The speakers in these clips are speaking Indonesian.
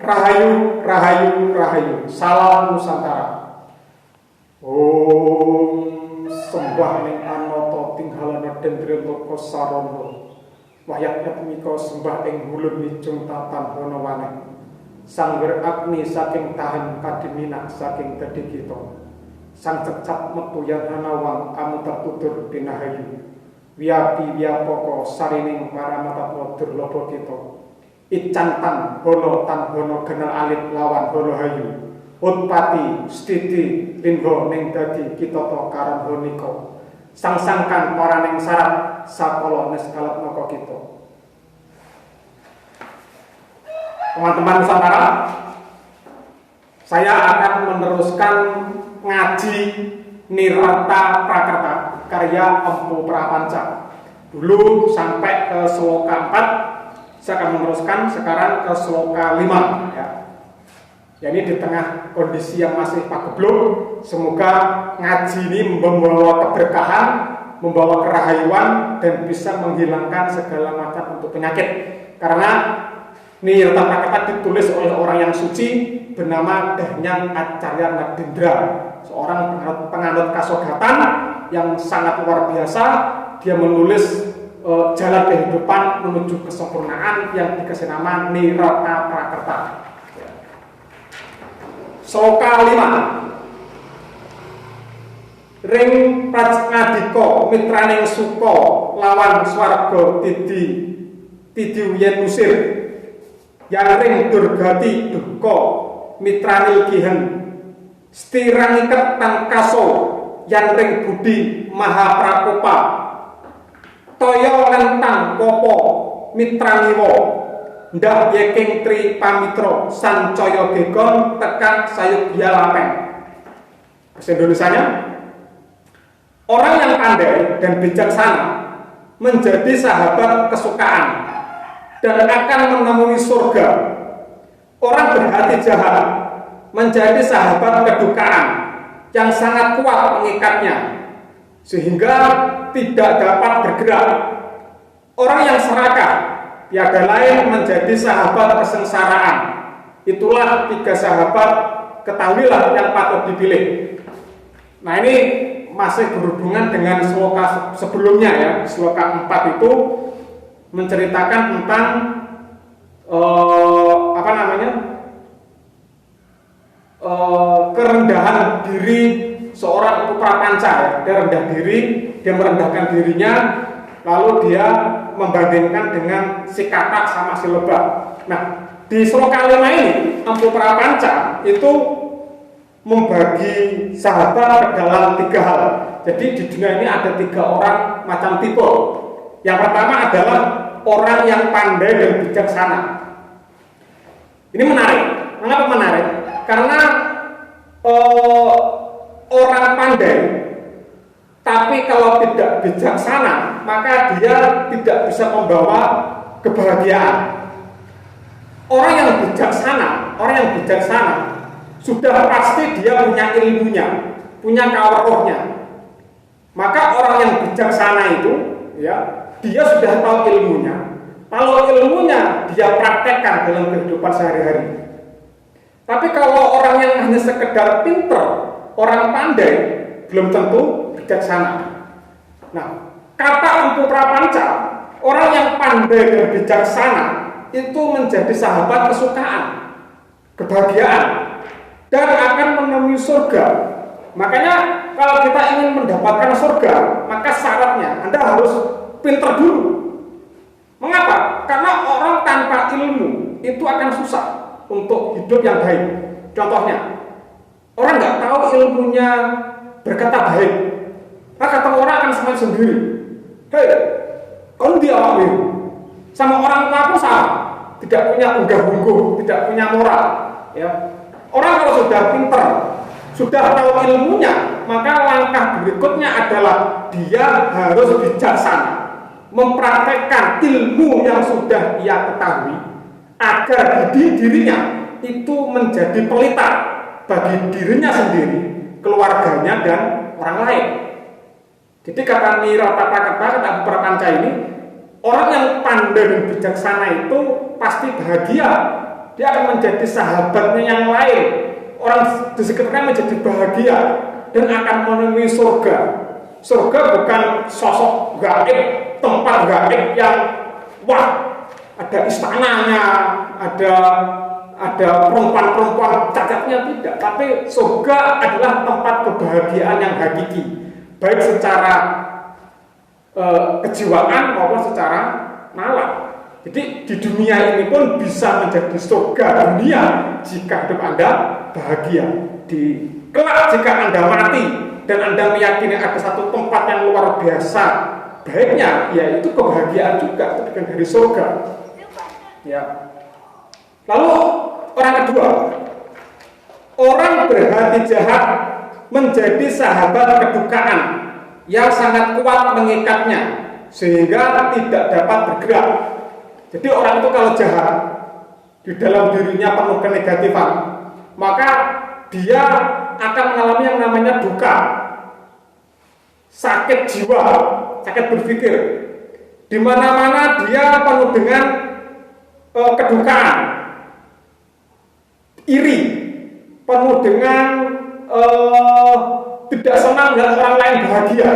Rahayu, Rahayu, Rahayu. Salam Nusantara. Om sembah ning anata tinggalana dendri loko sarono. Wahyat mika sembah ing hulun wijung tatan hono waneh. Sangger agni saking tahan kadiminak saking gedhe kita. Sang cecat metu yang hanawang amu tertutur dinahayu. Wiyapi wiyapoko sarining para mata durlaba kita. Icantan hono tan hono genal alit lawan hono hayu. Utpati stiti linggo ning dadi kita to karon honika. Sang-sangkan para ning sarat sakala neskalat moko kita. Teman-teman Nusantara, saya akan meneruskan ngaji Nirata Prakerta karya Empu Prapanca. Dulu sampai ke sloka 4, saya akan meneruskan sekarang ke sloka 5 ya. Jadi di tengah kondisi yang masih pagebluk, semoga ngaji ini membawa keberkahan, membawa kerahayuan dan bisa menghilangkan segala macam bentuk penyakit. Karena Nirata Prakerta ditulis oleh orang yang suci bernama Dhyang Acarya Nadendra, seorang penganut kasogatan yang sangat luar biasa. Dia menulis jalan kehidupan menuju kesempurnaan yang dikasih nama Nirata Prakerta. Sloka 5. Ring prajnadika mitraning suka lawan swarga tidi wiyen musir. Yang ring durgati duka mitranil gihen. Stirang iket tan kaso yang ring budi maha prakopa. Toya lentang kopo mitrangiwa. Ndak yeking tri pamitra sancaya gegon tekan sayugya lapeng. Bahasa Indonesianya, orang yang pandai dan bijaksana menjadi sahabat kesukaan dan akan menemui surga. Orang berhati jahat menjadi sahabat kedukaan yang sangat kuat mengikatnya sehingga tidak dapat bergerak. Orang yang serakah tiada lain menjadi sahabat kesengsaraan. Itulah 3 sahabat, ketahuilah yang patut dipilih. Nah, ini masih berhubungan dengan sloka sebelumnya ya. Sloka 4 itu menceritakan tentang kerendahan diri seorang Empu Prapanca ya. Dia rendah diri, dia merendahkan dirinya, lalu dia membandingkan dengan si katak sama si lebah. Nah, di sloka 5 ini Empu Prapanca itu membagi sahabat ke dalam 3 hal. Jadi di dunia ini ada 3 orang macam tipe. Yang pertama adalah orang yang pandai dan bijaksana. Ini menarik. Mengapa menarik? Karena orang pandai tapi kalau tidak bijaksana, maka dia tidak bisa membawa kebahagiaan. Orang yang bijaksana sudah pasti dia punya ilmunya, punya kawarohnya. Maka orang yang bijaksana itu, ya, dia sudah tahu ilmunya. Kalau ilmunya dia praktekkan dalam kehidupan sehari-hari. Tapi kalau orang yang hanya sekedar pinter, orang pandai, belum tentu bijaksana. Nah, kata Empu Prapanca, orang yang pandai dan bijaksana itu menjadi sahabat kesukaan, kebahagiaan, dan akan menemui surga. Makanya kalau kita ingin mendapatkan surga, maka syaratnya Anda harus pinter dulu. Mengapa? Karena orang tanpa ilmu itu akan susah untuk hidup yang baik. Contohnya, orang nggak tahu ilmunya berkata baik, maka kata orang akan semuanya sendiri. Hei, kalau dia sama orang tua pun sama, tidak punya unggah-ungguh, tidak punya moral. Ya, orang kalau sudah pinter, sudah tahu ilmunya, maka langkah berikutnya adalah dia harus bijaksana, mempraktekkan ilmu yang sudah ia ketahui agar dirinya itu menjadi pelita bagi dirinya sendiri, keluarganya dan orang lain. Jadi kata Nirata Prakerta, kata Empu Prapanca ini, orang yang pandai dan bijaksana itu pasti bahagia dia akan menjadi sahabatnya yang lain. Orang di sekitarnya menjadi bahagia dan akan menemui surga. Surga bukan sosok gaib, tempat gaib yang wah, ada istananya, ada perempuan-perempuan cacatnya, tidak. Tapi surga adalah tempat kebahagiaan yang hakiki, baik secara kejiwaan maupun secara nalar. Jadi di dunia ini pun bisa menjadi surga dunia jika hidup Anda bahagia. Di kelak jika Anda mati dan Anda meyakini ada satu tempat yang luar biasa baiknya, yaitu kebahagiaan juga, bukan dari surga. Ya. Lalu orang kedua, orang berhati jahat menjadi sahabat kedukaan yang sangat kuat mengikatnya sehingga tidak dapat bergerak. Jadi orang itu kalau jahat, di dalam dirinya penuh kenegatifan, maka dia akan mengalami yang namanya duka, sakit jiwa, sakit berpikir. Di mana-mana dia penuh dengan kedukaan, iri, penuh dengan tidak senang dan orang lain bahagia.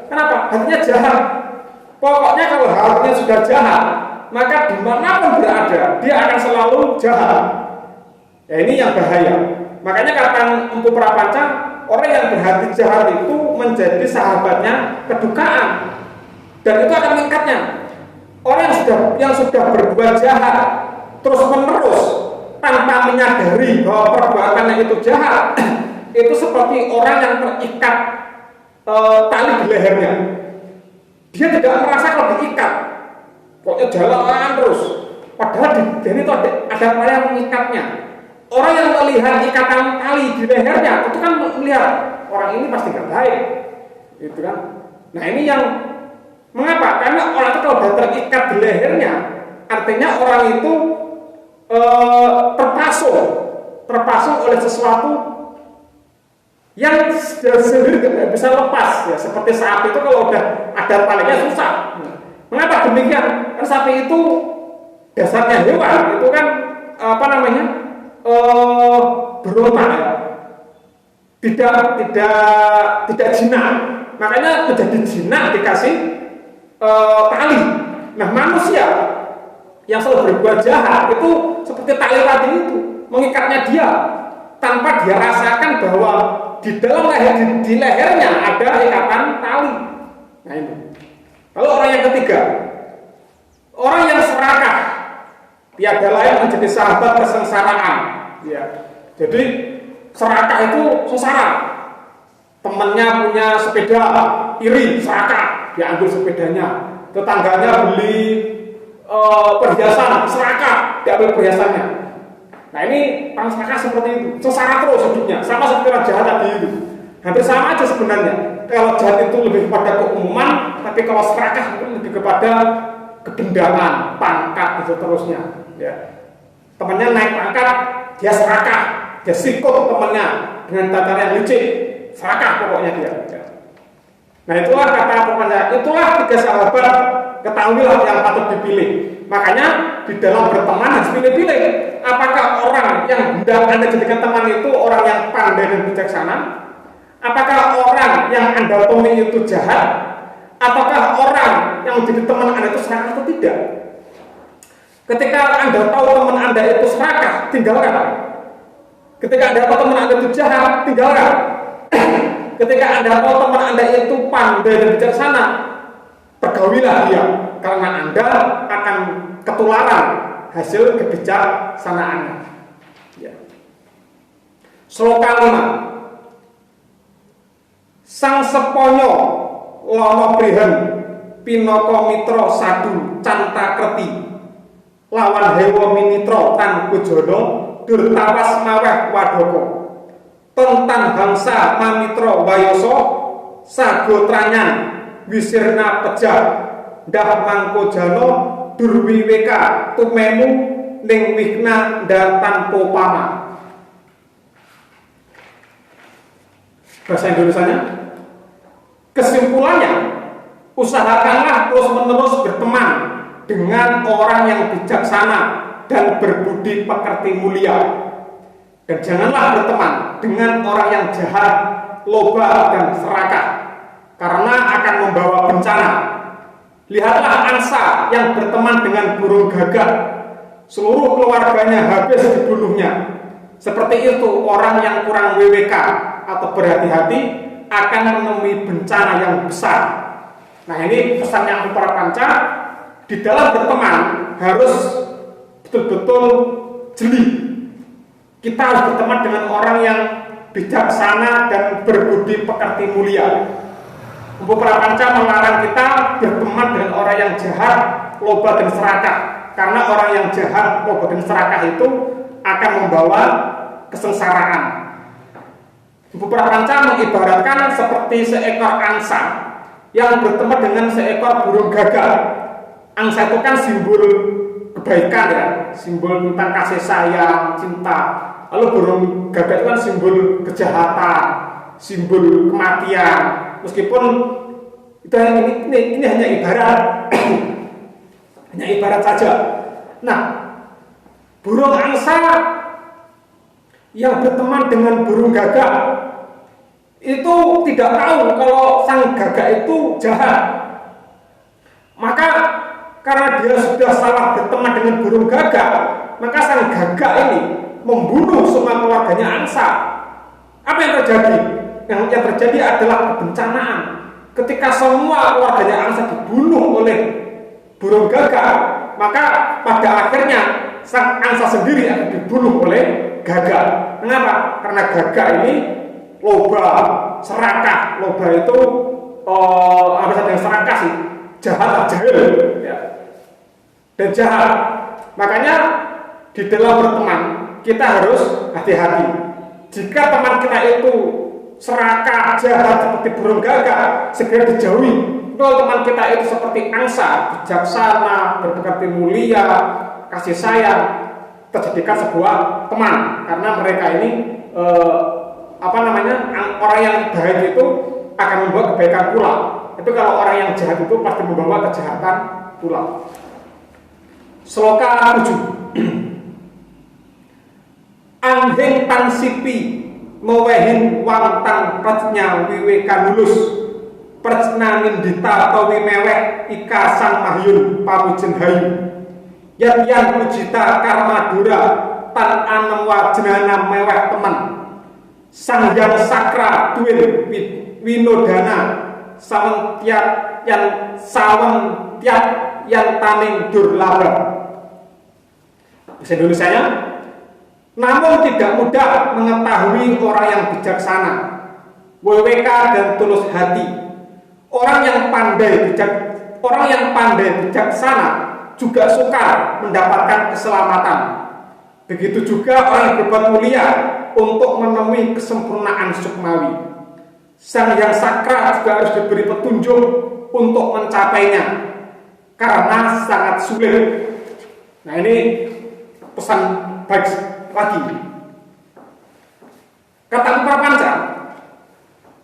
Kenapa? Hatinya jahat. Pokoknya kalau hatinya sudah jahat, maka dimanapun berada dia akan selalu jahat. Ya, ini yang bahaya. Makanya kata Empu Prapanca, orang yang berhati jahat itu menjadi sahabatnya kedukaan, dan itu akan meningkatnya. Orang yang sudah berbuat jahat terus menerus tanpa menyadari bahwa perbuatannya itu jahat, itu seperti orang yang terikat tali di lehernya. Dia tidak merasa kalau diikat, pokoknya jalan terus. Padahal di sini itu ada orang yang mengikatnya. Orang yang melihat ikatan tali di lehernya itu kan melihat orang ini pasti gak baik, gitu kan? Nah ini yang mengapa? Karena orang itu kalau sudah terikat di lehernya, artinya orang itu terpasung oleh sesuatu yang sendiri tidak bisa lepas, ya. Seperti sapi itu kalau udah ada talinya susah. Mengapa demikian? Karena sapi itu dasarnya hewan, itu kan berontak, ya. Tidak jinak. Makanya menjadi jinak dikasih tali. Nah manusia yang selalu berbuat jahat itu seperti tali tadi itu mengikatnya dia tanpa dia rasakan bahwa di dalam di lehernya ada ikatan tali. Nah ini. Lalu orang yang ketiga, orang yang serakah, tiada lain menjadi sahabat kesengsaraan. Ya. Jadi serakah itu sengsara. Temannya punya sepeda, iri, serakah, dia ambil sepedanya. Tetangganya beli perhiasan, serakah, dia ambil perhiasannya. Nah ini orang serakah seperti itu, sengsara terus hidupnya, sama seperti orang jahat tadi itu. Hampir sama aja sebenarnya. Kalau jahat itu lebih kepada keumuman, tapi kalau serakah itu lebih kepada kebendaman, pangkat dan seterusnya. Ya. Temannya naik pangkat, dia serakah, dia sikut temannya dengan cara yang licik, serakah pokoknya dia. Ya. Nah itulah kata pokoknya, itulah tiga sahabat, ketahuilah yang patut dipilih. Makanya di dalam berteman harus pilih-pilih. Apakah orang yang hendak Anda jadikan teman itu orang yang pandai dan bijaksana? Apakah orang yang Anda temui itu jahat? Ataukah orang yang menjadi teman Anda itu serakah atau tidak? Ketika Anda tahu teman Anda itu serakah, tinggalkan. Ketika Anda tahu teman Anda itu jahat, tinggalkan. Ketika Anda tahu teman Anda itu pandai dan bijaksana, pergaulilah dia, karena Anda akan ketularan hasil kebijaksanaannya. Ya. Sloka 5. Sang seponyo lono prihen pinaka mitra sadu canta kreti lawan hewa minitra tan kujana durtawas maweh wadaka tentan bangsa mamitra wayasa sago tranyan wisirna pejah ndah mangko jana durwiweka tumemu ning wihna ndak tanpa pama. Bahasa Indonesianya, kesimpulannya, usahakanlah terus-menerus berteman dengan orang yang bijaksana, dan berbudi pekerti mulia. Dan janganlah berteman dengan orang yang jahat, loba, dan serakah, karena akan membawa bencana. Lihatlah angsa yang berteman dengan burung gagak, seluruh keluarganya habis dibunuhnya. Seperti itu orang yang kurang WWK atau berhati-hati akan menemui bencana yang besar. Nah, ini pesan yang para panca, di dalam berteman harus betul-betul jeli. Kita harus berteman dengan orang yang bijaksana dan berbudi pekerti mulia. Empu Prapanca melarang kita berteman dengan orang yang jahat, loba, dan serakah, karena orang yang jahat, loba, dan serakah itu akan membawa kesengsaraan. Empu Prapanca mengibaratkan seperti seekor angsa yang bertemu dengan seekor burung gagak. Angsa itu kan simbol kebaikan ya, simbol tentang kasih sayang, cinta. Lalu burung gagak itu kan simbol kejahatan, simbol kematian. Meskipun itu ini hanya ibarat, hanya ibarat saja. Nah, burung angsa yang berteman dengan burung gagak itu tidak tahu kalau sang gagak itu jahat. Maka karena dia sudah salah berteman dengan burung gagak, maka sang gagak ini membunuh semua keluarganya angsa. Apa yang terjadi? Yang terjadi adalah kebencanaan. Ketika semua keluarganya angsa dibunuh oleh burung gagak, maka pada akhirnya sang angsa sendiri akan dibunuh oleh gagak. Kenapa? Karena gagak ini loba, serakah. Loba itu apa saja yang serakah sih? Jahat, jahil ya. Dan jahat. Makanya di dalam berteman kita harus hati-hati. Jika teman kita itu serakah, jahat seperti burung gagak, segera dijauhi. Kalau teman kita itu seperti angsa, bijaksana, berpekerti mulia, kasih sayang, terjadikan sebuah teman. Karena mereka ini orang yang baik itu akan membawa kebaikan pula. Itu kalau orang yang jahat itu pasti membawa kejahatan pula. Sloka 7. Anhing tansipi mewehin wang tang prajna wiweka nulus prajna nindita tawi mewek ika sang mahyun pamujen hayu yatyan pujita karmadura tan anem wajenana mewek teman sang yang sakra duwin winodana saweng tiap yang taning durlaba. Bahasa Indonesianya, namun tidak mudah mengetahui orang yang bijaksana, WWK dan tulus hati. Orang yang pandai bijaksana juga sukar mendapatkan keselamatan. Begitu juga orang yang berbuat mulia untuk menemui kesempurnaan sukmawi. Sang yang sakra juga harus diberi petunjuk untuk mencapainya, karena sangat sulit. Nah, ini pesan baik lagi. Kata Prapanca,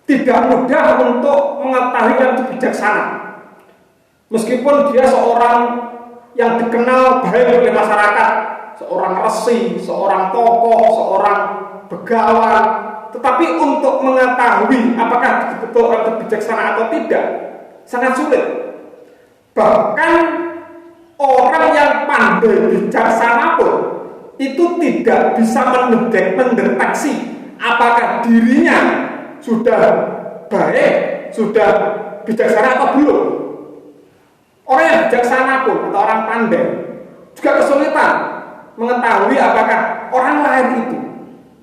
tidak mudah untuk mengetahui yang itu bijaksana. Meskipun dia seorang yang dikenal baik oleh masyarakat, seorang resi, seorang tokoh, seorang begawan, tetapi untuk mengetahui apakah betul orang itu bijaksana atau tidak sangat sulit. Bahkan orang yang pandai bijaksana pun itu tidak bisa mendeteksi apakah dirinya sudah baik, sudah bijaksana atau belum. Orang yang bijaksana pun atau orang pandai juga kesulitan mengetahui apakah orang lain itu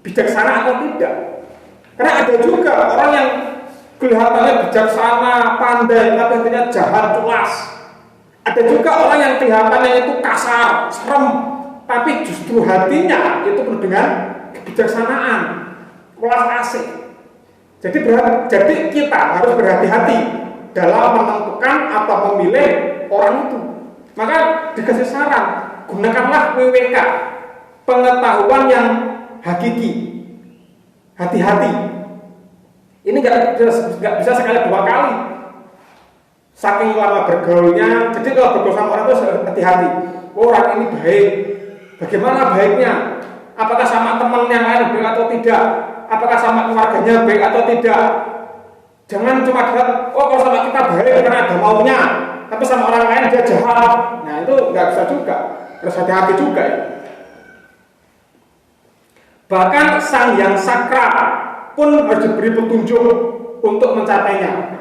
bijaksana atau tidak. Karena ada juga orang yang kelihatannya bijaksana, pandai, tapi artinya jahat, culas. Ada juga orang yang kelihatannya itu kasar, serem, tapi justru hatinya itu penuh dengan kebijaksanaan, welas asih. Jadi kita harus berhati-hati dalam menentukan atau memilih orang itu. Maka dikasih saran, gunakanlah WWK, pengetahuan yang hakiki. Hati-hati. Ini nggak bisa sekali dua kali. Saking lama bergaulnya, jadi kalau bergaul sama orang itu hati-hati. Orang ini baik, Bagaimana baiknya? Apakah sama teman yang lain baik atau tidak? Apakah sama keluarganya baik atau tidak? Jangan cuma bilang, oh kalau sama kita baik karena ada maunya, tapi sama orang lain dia jahat. Nah itu nggak bisa juga, harus hati-hati juga ya. Bahkan sang yang sakral pun harus diberi petunjuk untuk mencapainya.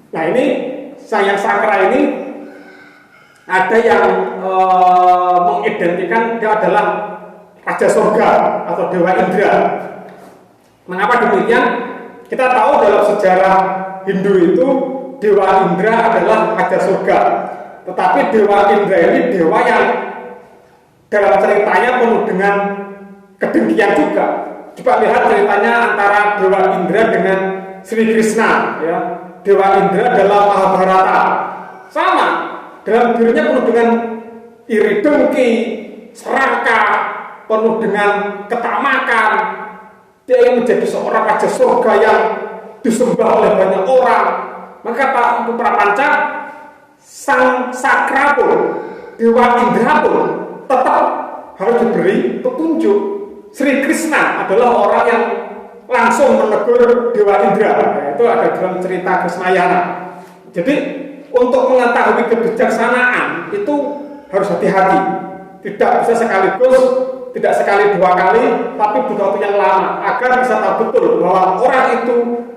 Nah ini sang yang sakral ini ada yang mengidentikan dia adalah Raja Surga atau Dewa Indra. Mengapa demikian? Kita tahu dalam sejarah Hindu itu Dewa Indra adalah Raja Surga. Tetapi Dewa Indra ini dewa yang dalam ceritanya penuh dengan kedengkian juga. Coba lihat ceritanya antara Dewa Indra dengan Sri Krishna ya. Dewa Indra dalam Mahabharata sama, dalam dirinya penuh dengan iri dengki, serakah, penuh dengan ketamakan. Dia ingin menjadi seorang raja surga yang disembah oleh banyak orang. Maka Pak untuk Prapanca, sang sakra pun, Dewa Indra pun tetap harus diberi petunjuk. Sri Krishna adalah orang yang langsung menegur Dewa Indra. Nah, itu ada dalam cerita Krishnayana. Jadi untuk mengetahui kebijaksanaan itu harus hati-hati. Tidak bisa sekaligus, tidak sekali dua kali, tapi butuh waktu yang lama agar bisa tahu betul bahwa orang itu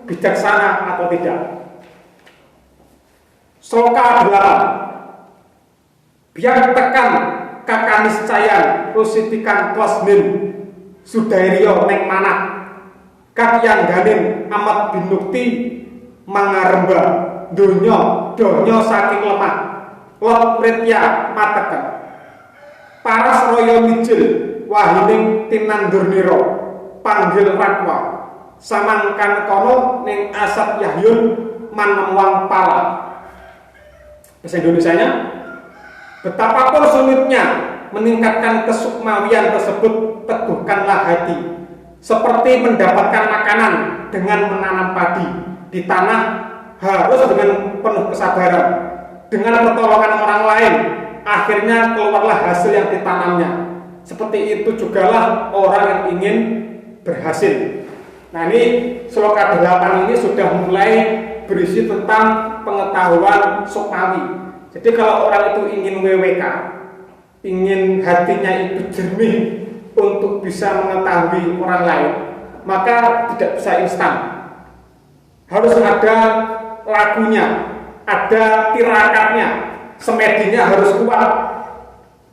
bijaksana atau tidak. Sloka 8. Biar tekan kakaniscayan rusitikan plasmin sudairyo neng manah kakyang ganin amat binukti mangaremba donyo saking lemah lot mretya mateken paras royo mijil wahining tinandurniro panggil rakwa samangkan kono ning asap yahyun manemwang pala. Bahasa Indonesianya, betapapun sulitnya meningkatkan kesukmawian tersebut, teguhkanlah hati seperti mendapatkan makanan dengan menanam padi di tanah, harus dengan penuh kesabaran. Dengan pertolongan orang lain akhirnya keluarlah hasil yang ditanamnya. Seperti itu jugalah orang yang ingin berhasil. Nah ini sloka 8 ini sudah mulai berisi tentang pengetahuan sukmawi. Jadi kalau orang itu ingin WWK, ingin hatinya itu jernih untuk bisa mengetahui orang lain, maka tidak bisa instan. Harus ada lagunya, ada tirakatnya, semedinya harus kuat.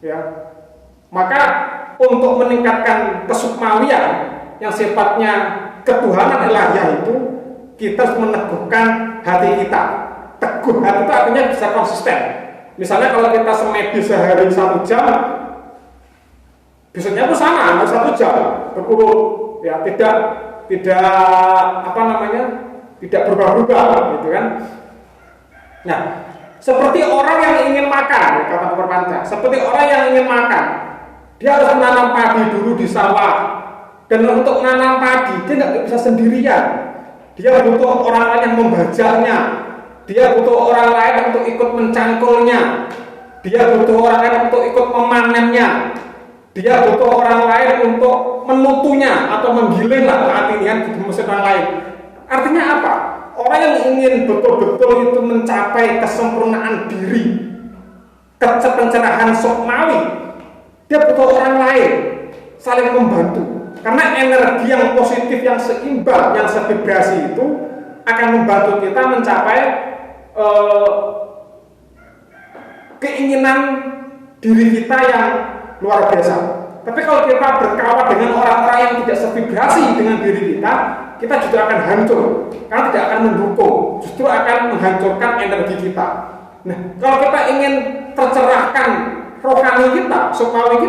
Ya. Maka untuk meningkatkan kesukmawian yang sifatnya ketuhanan ilahiyah itu, kita harus meneguhkan hati kita. Teguh hati itu artinya bisa konsisten. Misalnya kalau kita semedi sehari 1 jam, besoknya itu sama, 1 jam berurut, ya tidak tidak berubah-ubah, gitu kan? Nah, seperti orang yang ingin makan, kata Prapanca, seperti orang yang ingin makan, dia harus menanam padi dulu di sawah. Dan untuk menanam padi, dia nggak bisa sendirian. Dia butuh orang lain yang membajaknya. Dia butuh orang lain untuk ikut mencangkulnya. Dia butuh orang lain untuk ikut memanennya. Dia butuh orang lain untuk menutunya atau menggiling lah keartian di mesin orang lain. Artinya apa? Orang yang ingin betul-betul itu mencapai kesempurnaan diri, pencerahan sukmawi, dia butuh orang lain saling membantu. Karena energi yang positif, yang seimbang, yang sevibrasi itu akan membantu kita mencapai keinginan diri kita yang luar biasa. Tapi kalau kita berkawan dengan orang-orang yang tidak sevibrasi dengan diri kita juga akan hancur. Karena tidak akan mendukung, justru akan menghancurkan energi kita. Nah, kalau kita ingin tercerahkan rohani kita, sukmawi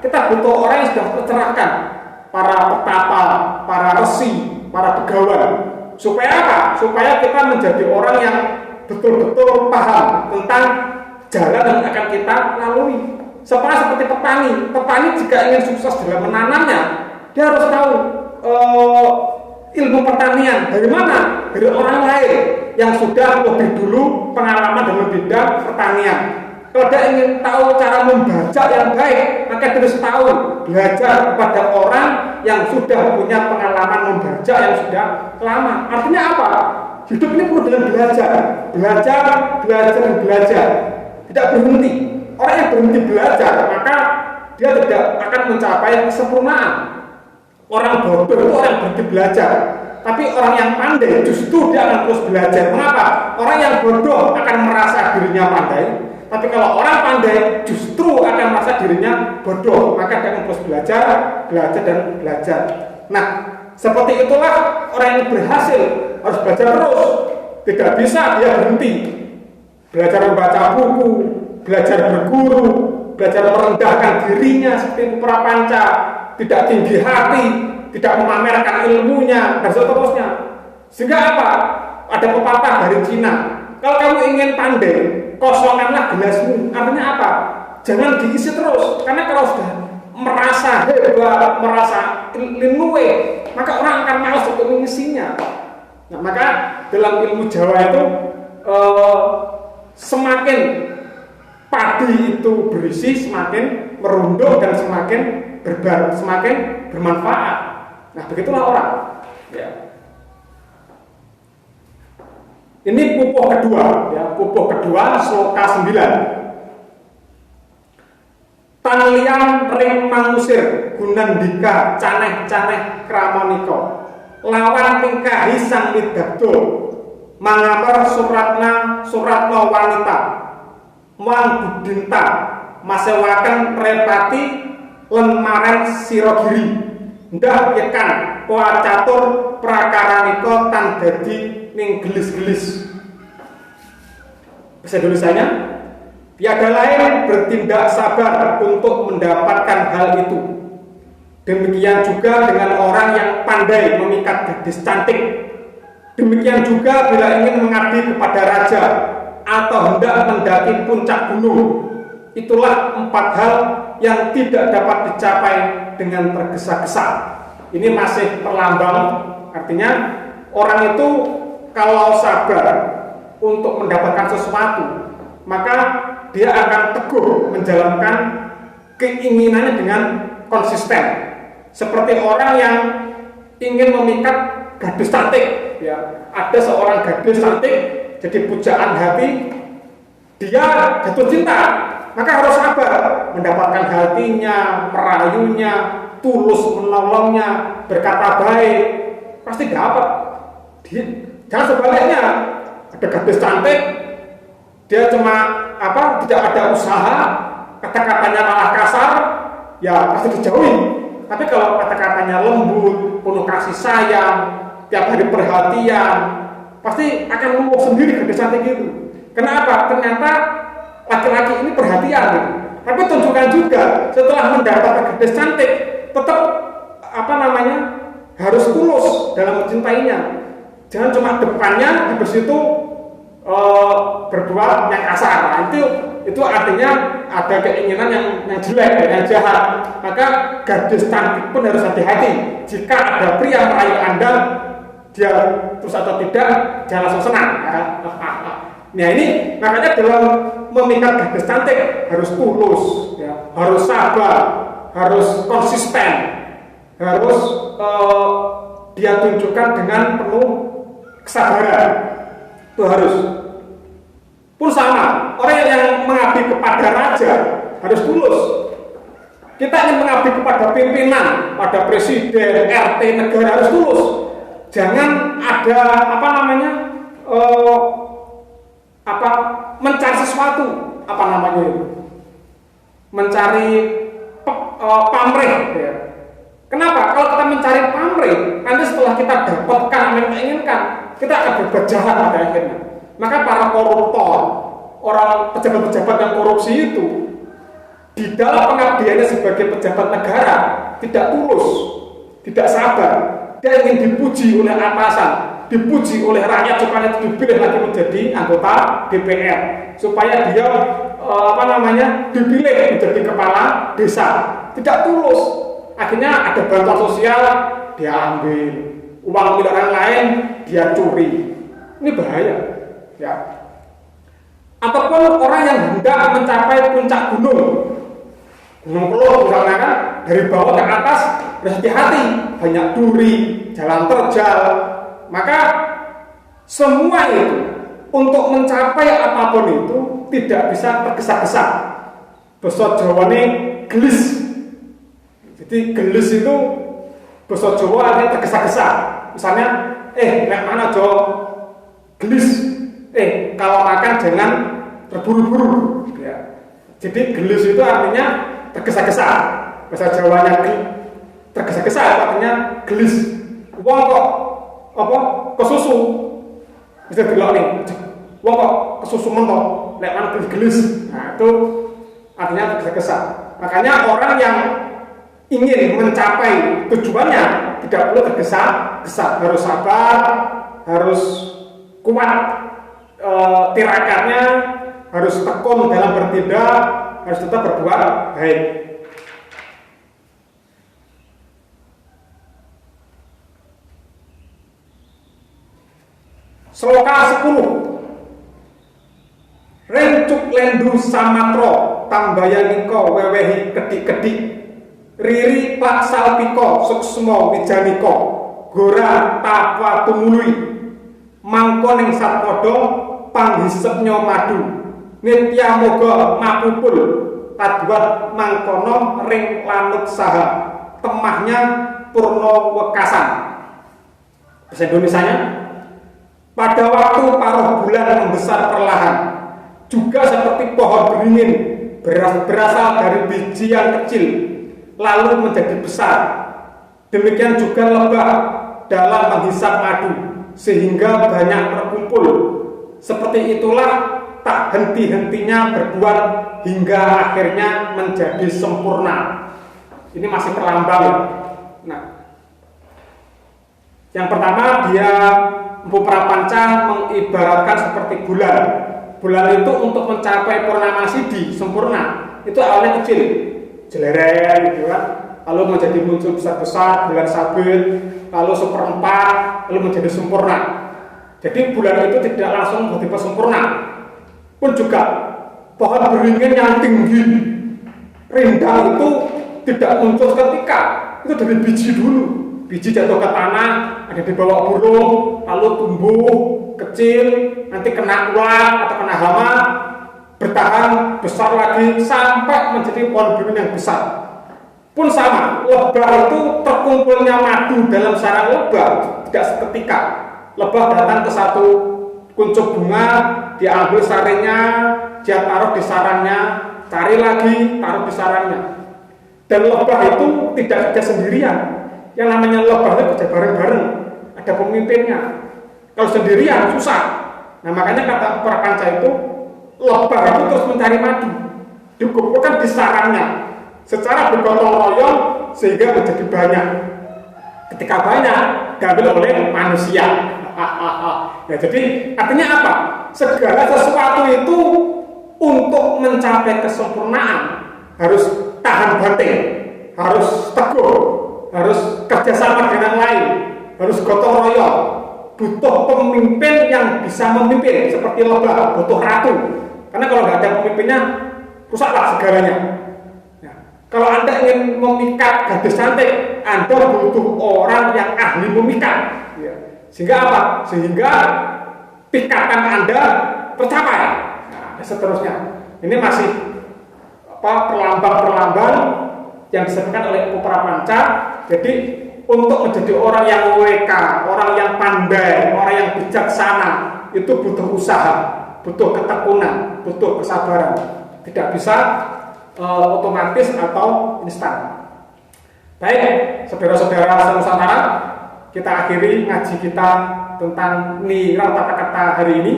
kita butuh orang yang sudah tercerahkan. Para petapa, para resi, para begawan. Supaya apa? Supaya kita menjadi orang yang betul-betul paham tentang jalan yang akan kita lalui. Seperti petani. Petani jika ingin sukses dalam menanamnya, dia harus tahu ilmu pertanian. Dari mana? Dari orang lain yang sudah lebih dulu pengalaman dalam bidang pertanian. Kalau dia ingin tahu cara membajak yang baik, maka mereka terus tahu belajar kepada orang yang sudah punya pengalaman membaca yang sudah lama. Artinya apa? Hidup ini penuh dengan belajar, belajar, tidak berhenti. Orang yang berhenti belajar, maka dia tidak akan mencapai kesempurnaan. Orang bodoh itu orang yang berhenti belajar, tapi orang yang pandai justru dia akan terus belajar. Mengapa? Orang yang bodoh akan merasa dirinya pandai, tapi kalau orang pandai justru akan merasa dirinya bodoh, maka dia akan terus belajar dan belajar. Nah, seperti itulah orang yang berhasil harus belajar terus. Tidak bisa dia berhenti. Belajar membaca buku, belajar berguru, belajar merendahkan dirinya seperti prapanca, tidak tinggi hati, tidak memamerkan ilmunya, dan seterusnya. Sehingga apa? Ada pepatah dari Cina. Kalau kamu ingin pandai, kosongkanlah gelasmu. Artinya apa? Jangan diisi terus. Karena kalau sudah merasa hebat, merasa linue, maka orang akan malas untuk mengisinya. Nah, maka dalam ilmu Jawa itu semakin padi itu berisi, semakin merunduk dan semakin bermanfaat. Nah, begitulah orang. Ya. Ini pupuh kedua, ya, pupuh kedua sloka 9. Tanlian ring mangusir gunandika caneh-caneh kramaniko. Lawan tingkahi sang widabdo mangamar suratna wanita wang budinta masewaken prepati len maren sirogiri ndah yekan poa catur prakaraniko tan dadi ning gelis-gelis. Bisa tulisannya, tiada lain bertindak sabar untuk mendapatkan hal itu. Demikian juga dengan orang yang pandai memikat gadis cantik. Demikian juga bila ingin mengabdi kepada raja atau hendak mendaki puncak gunung. Itulah 4 hal yang tidak dapat dicapai dengan tergesa-gesa. Ini masih perlambang, artinya orang itu kalau sabar untuk mendapatkan sesuatu, maka dia akan teguh menjalankan keinginannya dengan konsisten. Seperti orang yang ingin memikat gadis cantik, ya. Ada seorang gadis cantik jadi pujaan hati, dia jatuh cinta, maka harus sabar mendapatkan hatinya, merayunya, tulus menolongnya, berkata baik, pasti dapat. Jangan sebaliknya, ada gadis cantik, dia cuma tidak ada usaha, kata-katanya malah kasar, ya pasti dijauhi. Tapi kalau kata-katanya lembut, penuh kasih sayang, tiap hari perhatian, pasti akan meluk sendiri gadis cantik itu. Kenapa? Ternyata laki-laki ini perhatian. Tapi tunjukkan juga setelah mendapatkan gadis cantik, tetap harus tulus dalam mencintainya. Jangan cuma depannya habis itu berbuat yang kasar. Nah, itu artinya ada keinginan yang jelek, yang jahat. Maka gadis cantik pun harus hati-hati. Jika ada pria merayu Anda, dia terus atau tidak, jangan langsung senang. Nah, ini makanya dalam memikat gadis cantik harus tulus, ya, harus sabar, harus konsisten, harus dia tunjukkan dengan penuh kesabaran. Itu harus. Pun sama, orang yang mengabdi kepada raja harus tulus. Kita ingin mengabdi kepada pimpinan, pada presiden, RT negara harus tulus. Jangan ada mencari sesuatu, mencari pamrih. Ya. Kenapa? Kalau kita mencari pamrih, nanti setelah kita dapatkan apa yang kita inginkan, kita akan berbuat jahat pada akhirnya. Maka para koruptor, orang pejabat-pejabat yang korupsi itu, di dalam pengabdiannya sebagai pejabat negara tidak tulus, tidak sabar. Dia ingin dipuji oleh atasan, dipuji oleh rakyat supaya dipilih lagi menjadi anggota DPR, supaya dia dipilih menjadi kepala desa. Tidak tulus. Akhirnya ada bantuan sosial, dia ambil uang milik orang lain, dia curi. Ini bahaya, ya. Ataupun orang yang hendak mencapai puncak gunung, Gunung Keluh misalnya kan, dari bawah ke atas harus hati-hati, banyak duri, jalan terjal. Maka semua itu untuk mencapai apapun itu tidak bisa tergesa-gesa. Basa Jawane gelis. Jadi gelis itu basa Jawa artinya tergesa-gesa. Misalnya, nek mana Jo gelis. Kalau makan jangan terburu-buru. Ya. Jadi gelis itu artinya tergesa-gesa. Bahasa Jawanya tergesa-gesa artinya gelis. Wong kok kesusu. Bisa bilang nih, wong kok kesusu mentok, lek mana gelis. Nah, itu artinya tergesa-gesa. Makanya orang yang ingin mencapai tujuannya tidak perlu tergesa-gesa, harus sabar, harus kuat tirakatnya, harus tekun dalam bertindak, harus tetap berbuat baik. Sloka 10. Rencuk lendu samatro tambayaniko wewehi kedik-kedik riri pak salpiko suksmo wijaniko gora tapa tumului mangko ning satpodo panghisepnya madu nitya moga mapupul tadwat mangkono ring lanut saha temahnya purno wekasan. Bahasa Indonesianya, pada waktu paruh bulan membesar perlahan, juga seperti pohon beringin berasal dari biji yang kecil lalu menjadi besar. Demikian juga lebah dalam menghisap madu sehingga banyak terkumpul. Seperti itulah tak henti-hentinya berbuat hingga akhirnya menjadi sempurna. Ini masih perlambang. Nah, yang pertama dia Mpu Prapanca mengibaratkan seperti bulan. Bulan itu untuk mencapai purnama sidi, sempurna, itu awalnya kecil, jeleren gitu kan, lalu menjadi muncul besar-besar, bulan sabit, lalu seperempat, lalu menjadi sempurna. Jadi bulan itu tidak langsung tiba-tiba sempurna. Pun juga pohon beringin yang tinggi, rindang itu tidak muncul seketika, itu dari biji dulu. Biji jatuh ke tanah, ada di bawah burung, lalu tumbuh kecil, nanti kena ulat atau kena hama, bertahan besar lagi sampai menjadi pohon beringin yang besar. Pun sama, lebah itu terkumpulnya madu dalam sarang lebah tidak seketika. Lebah datang ke satu kuncup bunga, diambil saringnya, dia taruh di sarangnya, cari lagi, taruh di sarangnya. Dan lebah itu tidak kerja sendirian. Yang namanya lebah itu kerja bareng-bareng, ada pemimpinnya. Kalau sendirian susah. Nah makanya kata Prapanca itu lebah itu terus mencari madu, dikumpulkan di sarangnya secara bergotong royong sehingga menjadi banyak. Ketika banyak diambil oleh manusia. Ya, jadi artinya apa? Segala sesuatu itu untuk mencapai kesempurnaan harus tahan banting, harus teguh, harus kerjasama dengan lain, harus gotong royong, butuh pemimpin yang bisa memimpin seperti lebah, butuh ratu. Karena kalau nggak ada pemimpinnya, rusaklah segalanya. Ya. Kalau Anda ingin memikat gadis cantik, Anda butuh orang yang ahli memikat. Ya. Sehingga apa? Sehingga pikatan Anda tercapai. Nah, dan seterusnya. Ini masih perlambang-perlambang yang disebutkan oleh Mpu Prapanca. Jadi untuk menjadi orang yang weka, orang yang pandai, orang yang bijaksana itu butuh usaha, butuh ketekunan, butuh kesabaran. Tidak bisa otomatis atau instan. Baik, saudara-saudara Nusantara, kita akhiri ngaji kita tentang nilai tata kata hari ini.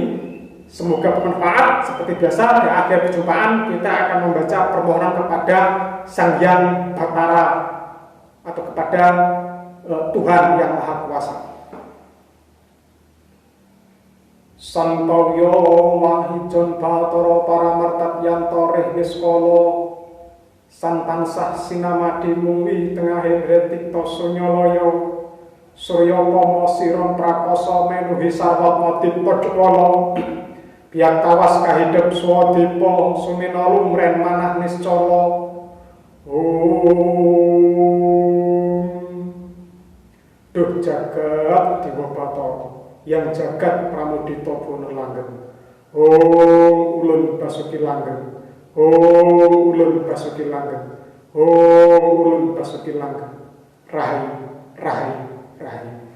Semoga bermanfaat. Seperti biasa di akhir perjumpaan kita akan membaca permohonan kepada Sang Hyang Batara atau kepada Tuhan yang Maha Kuasa. Santawyo Wahijon Batara Paramartat Yantoreh Niskolo Santansah Sinamadi Mungwi Tengahing Retikto Sunyoloyo Surya Pomo Siron Prakoso Menuhi Sarwat Modip Todwolo Biak tawas kahidep Swadipo Suminolum Ren Manah Niscolo Om. Duh jagat Dewa Bathara, yang jagat Pramudita Bono Langgeng. Om ulun Basuki Langgeng. Om ulun Basuki Langgeng. Om ulun Basuki Langgeng. Rahayu, rahayu, rahayu.